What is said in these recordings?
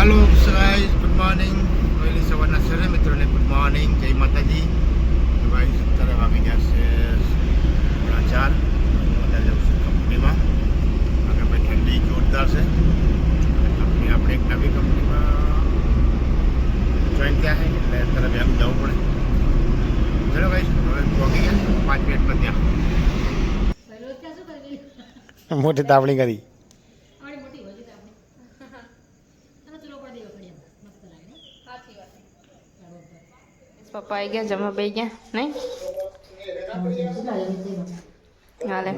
Hello guys, good morning. वही सवाરના સરે મિત્રોને ગુડ મોર્નિંગ, જય માતાજી। તો ગાઈસ અત્યારે વાગી ગયા છે 4:30। હું અત્યારે જાઉં છું કંપનીમાં। આગળ ભાઈ ઠંડી જોરદાર છે। કંપની આપણે એક નવી કંપનીમાં જોઈન થયા છે એટલે અત્યારે બેમ જવું પડે। ચલો ગાઈસ, હવે પહોંચી ગયા 5 મિનિટમાં ત્યાં। મોટી તાવણી કરી। પપ્પા આવી ગયા, જમવા બેસી ગયા નહીં? હાલે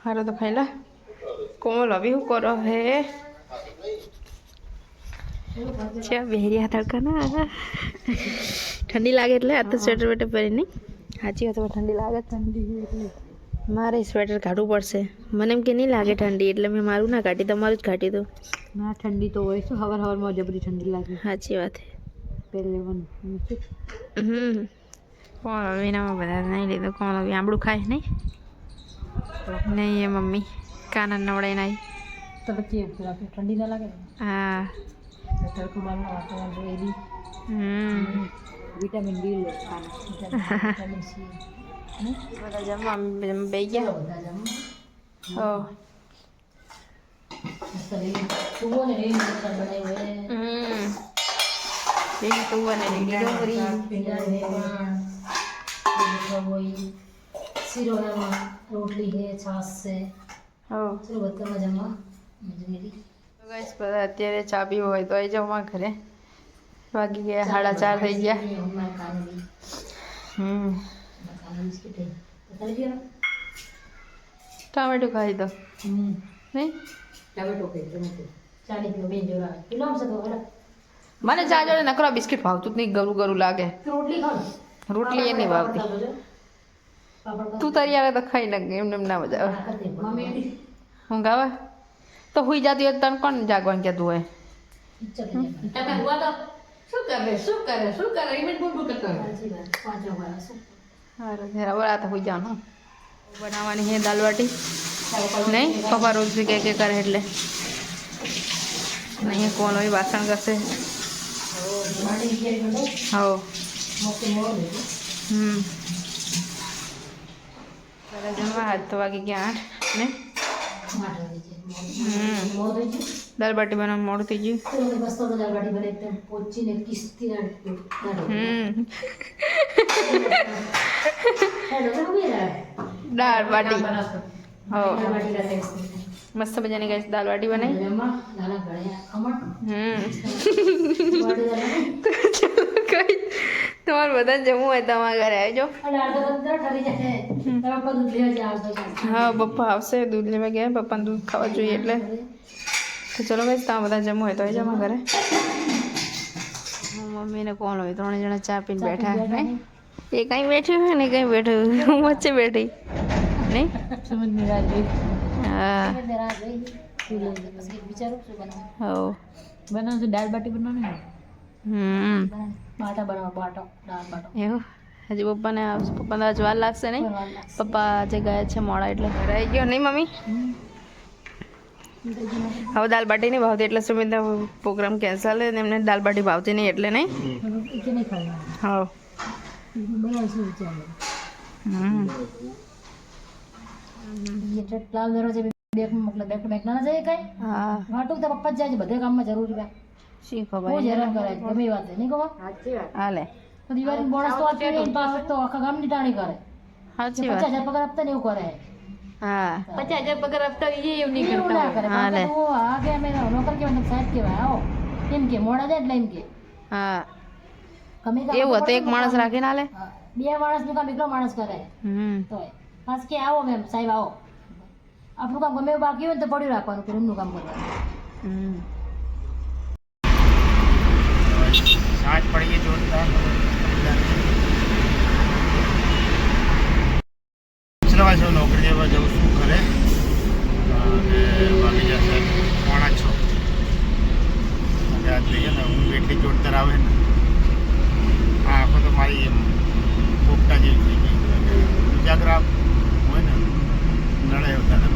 હારો તો ખાઈ લા। કોમલ અભી શું કરો હે? છે બેહરિયા તડકા ના ઠંડી લાગે એટલે આ તો સ્વેટર વેટર પહેરી નહીં। સાચી વાત, ઠંડી લાગે। ઠંડી મારે સ્વેટર કાઢવું પડશે। મને એમ કે નહીં લાગે ઠંડી એટલે મેં મારું ના કાઢી, તમારું જ કાઢી દો। ના ઠંડી તો હોય શું, હવારમાં જબરી ઠંડી લાગે। સાચી વાત છે। પહેલે કોણ હવે એનામાં બધા નહીં લીધો? કોણ હવે આંબળું ખાય નહીં? નહીં એ મમ્મી કાના નવડાઈ નાઈ તો પછી ઠંડી ના લાગે? હા તડકો બહારનું વાતાવરણ જોઈએ બી વિટામિન ડી લે વિટામિન સી બધા જમવા બે ગયા। હો રોટલી છે, છાશ છે। હો ચલો બધા જમવા બધા અત્યારે ચા પીવો હોય તો આવી જાઓ મારા ઘરે। વાગી ગયા 4:30 થઈ ગયા। ટામેટું ખાઈ દો નહીં? મને ચા જોડે નકરો બિસ્કિટ ભાવતું જ નહીં, ગરું ગરું લાગે। રોટલી એ નહીં ભાવતી। તું તારી આવે તો ખાઈ નાખ, એમને એમ ના મજા આવે। ઊંઘ આવે તો હુઈ જતી હોય તને કોણ જાગવાનું કહેતું હોય? સારું હવે આ તો હુઈ જવાનું। બનાવવાની છે દાલ બાટી નહીં? પપ્પા રોજ બી કે કરે એટલે અહીંયા કોણ હોય વાસણ કરશે। હો બધા જમવા હાથ તો વાગી ગયા 8 ને દાલ બાટી બનાવવાનું મોડું થઈ ગયું। દાળ બાટી હો મસ્ત મજાની ગઈ દાલ બાટી બનાવી। તમારે બધા જમવું હોય તમારા ઘરે આવજો। હા પપ્પા આવશે, દૂધ લેવા ગયા, પપ્પાને દૂધ ખાવા જોઈએ એટલે તો ચલો ભાઈ તમે બધા જમવું હોય તો આવી જાઓ અમારા ઘરે। મમ્મીને કોણ હોય 3 જણા ચા પીને બેઠા નહીં? એ કંઈ બેઠી હોય ને કંઈ બેઠું, હું વચ્ચે બેઠી નહીં? હા હો બનાવશું દાળ બાટી બનાવવાની। બાટા બનાવો, બાટો દાળ બાટો એવું હજી પપ્પાને આજ વાર લાગશે નહીં? પપ્પા આજે ગયા છે મોડા એટલે ઘરે આવી ગયો નહીં મમ્મી? હવે દાલ બાટી નહીં ભાવતી એટલે સુમિતા પ્રોગ્રામ કેન્સલ ને એમને દાલ બાટી ભાવતી નહીં એટલે નહીં? હા લાલ દરવાજે બેંક ના જાય કઈ? હા વાટું તો પપ્પા જ જાય છે બધે કામમાં જરૂરી છે। શી બહુ ખબર હેરાન કરે છે, ગમે એ વાત નહીં કહો? હાલે તો દિવાળી બોનસ તો આપી દે પાછો તો આખા ગામની ટાણી કરે। સાચી 50,000 વાત। પગાર આપતા ને એવું કરે। હા 50,000 પગાર આપતા એવું નહીં કરે। હાલે આ કે અમે નોકર કહેવાય ને સાહેબ કહેવાય, આવો એમ કે મોડા જાય એટલે એમ કે હા ગમે એવું હતું એક માણસ રાખીને હાલે? 2 માણસનું કામ એકલો માણસ કરે તો પાછ કે આવો મેમ સાહેબ આવો, આપણું કામ ગમે એવું બાકી હોય ને તો પડ્યું રાખવાનું, કે એમનું કામ કરવાનું। સાંજ પડી ગઈ જોરદાર। ચલો ભાઈ નોકરી લેવા જવું છું ઘરે અને વાગી જશે 5:45। અને આજ જોઈએ ને હું એટલી જોરદાર આવે ને આ આખો તો મારી એમ પોપટા જેવી થઈ ગઈ। ઉજાગરા હોય ને નડે વધારે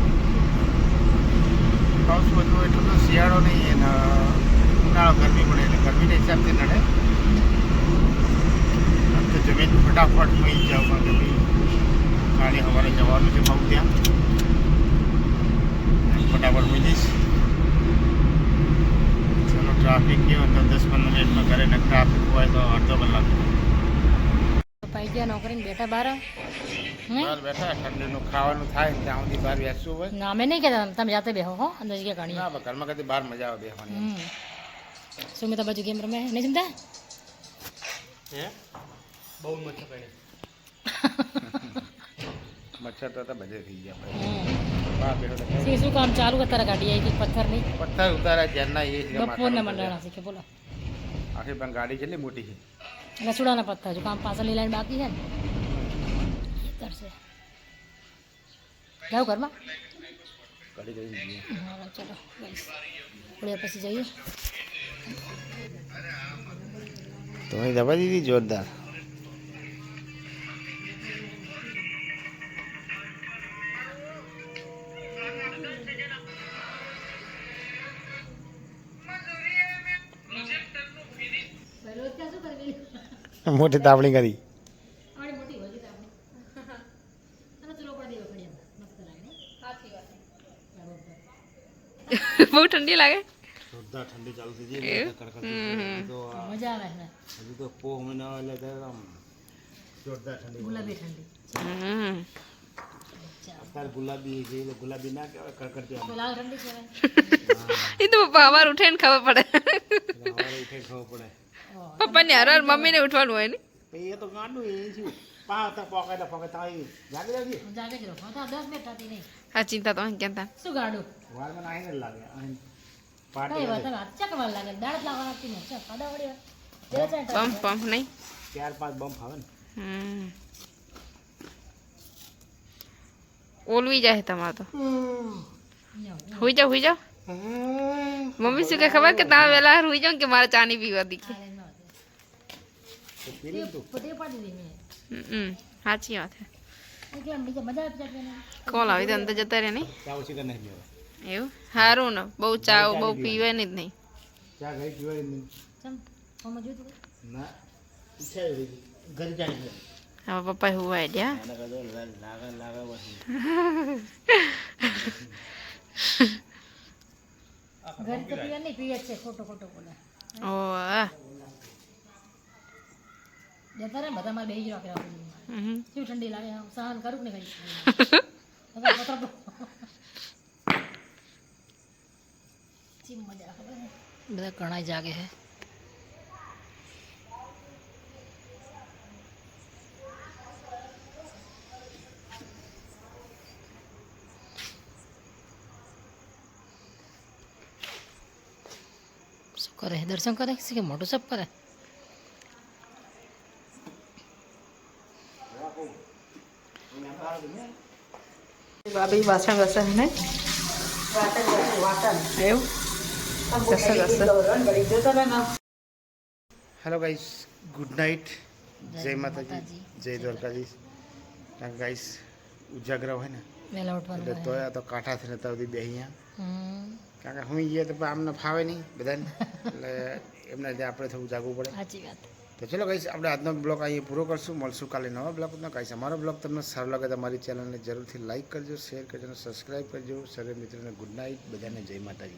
પાઉસ બધું એટલું તો શિયાળો નહીં એને ઉનાળો ગરમી પડે એટલે ગરમીના હિસાબથી નડે આમ તો જમીન ફટાફટ મળી જાવ કારણ કે ભાઈ કાલે સવારે જવાનું છે બહુ ત્યાં ફટાફટ મળીશ ચલો ટ્રાફિક નહીં હોય તો 10-15 મિનિટમાં ઘરે ને ટ્રાફિક હોય તો અડધો કલાક પાઈ ગયા નોકરીને બેઠા બહાર બહાર બેઠા ઠંડીનું ખાવાનું થાય ને ત્યાં સુધી બહાર બેસવું હોય ના અમે નહીં કહેતા તમે જાતે બેહો હો અંદર જગ્યા ઘણી ના ઘરમાં કદી બહાર મજા આવે બેસવાની સુમિતા બાજુ ગેમ રમે નહીં સમજા હે બહુ મચ્છર પડે મચ્છર તો બધે થઈ ગયા બહાર બેઠો શું કામ ચાલુ કરતા ગાડી આવી પથ્થર નહીં પથ્થર ઉતાર્યા જ્યારના એ જ બપોરના મંડળા શીખે બોલો આખી પણ ગાડી કેટલી મોટી છે લસુડાના પથ્થર જો કામ પાછળની લાઈન બાકી છે ને તરશે જાઓ ઘરમાં ગાડી કરી હા ચલો પડ્યા પછી જઈએ તો અહીં દબા દીધી જોરદાર મોટી તાપણી કરી બહુ ઠંડી લાગે જોરદાર ઠંડી ચાલુ થઈ ગઈ મજા આવે ને હજુ તો પોહ મહિના એટલે આમ જોરદાર ઠંડી ગુલાબી ઠંડી અત્યારે ગુલાબી છે એટલે ગુલાબી ના કહેવાય કડકડતી આવે. લાલ ઠંડી કહેવાય એ તો પપ્પા અમારે ઉઠાઈને ખબર પડે સવારે ઉઠે ખબર પડે પપ્પાને હર મમ્મીને ઉઠવાનું હોય ને પછી એ તો ગાંડું એ શું પોકાતા જાગે જાગી હું જાગે જ રહું તો 10 મિનિટ થતી નહીં આ ચિંતા તો અહીં કેતા શું ગાડું વારમાં નાહીને જ લાગે અહીં કઈ પાટી વાત હવે ચક વાર લાગે દાળ લાગવા લાગતી નહીં ચક ખાડા વળી તેરા ચાય પંપ પંપ નહીં 4-5 બમ્પ આવે ને ઓલવી જાય તમારે તો હુઈ જાઓ મમ્મી શું કે ખબર કે તમે વહેલા હુઈ જાઓ કે મારે ચાની પીવા દીધી તો પી લે તું પોતે પાડી દે મેં સાચી વાત છે એટલે બીજા મજા આવી જાય ને કોલ આવી તો અંદર જતા રહે નહીં ચા ઓછી કરી નાખી હવે એવું સારું ને બહુ ચા બહુ પીવાની જ નહીં ચા ઘરે પીવાય નહીં ચમ ફોનમાં જોયું તું ના ઈચ્છા એવી હતી. ઘરે જાય હવે પપ્પા હુવાય ગયા લાગે પછી ઘર તો પીવા નહીં પીવે જ છે ખોટો ખોટો બોલે ઓ જતા રહે બધા મારે બેસી રાખે શું ઠંડી લાગે સહન કરું કે નહીં કઈ મજા આવે બધા ઘણા જાગે છે શું કરે દર્શન કરે કે મોટું સબ કરે ભાભી વાસણ ઘસે ને એવું ઘસે હેલો ગાઈસ ગુડ નાઇટ જય માતાજી જય દ્વારકાધીશ કારણ કે ગાઈસ ઉજાગરા હોય ને વહેલા ઉઠવાનું એટલે તોય આ તો કાંઠાથી નતા સુધી બે અહીંયા હમ કારણ કે હું જઈએ તો આમને ફાવે નહીં બધાને એટલે એમના લીધે આપણે થોડું જાગવું પડે સાચી વાત તો ચલો ગાઈસ આપણે આજનો બ્લોગ અહીંયા પૂરો કરશું મળશું કાલે નવા બ્લોગનો ગાઈસ અમારો બ્લોગ તમને સારો લાગે તો અમારી ચેનલને જરૂરથી લાઈક કરજો શેર કરજો અને સબસ્ક્રાઈબ કરજો સર્વે મિત્રોને ગુડ નાઇટ બધાને જય માતાજી.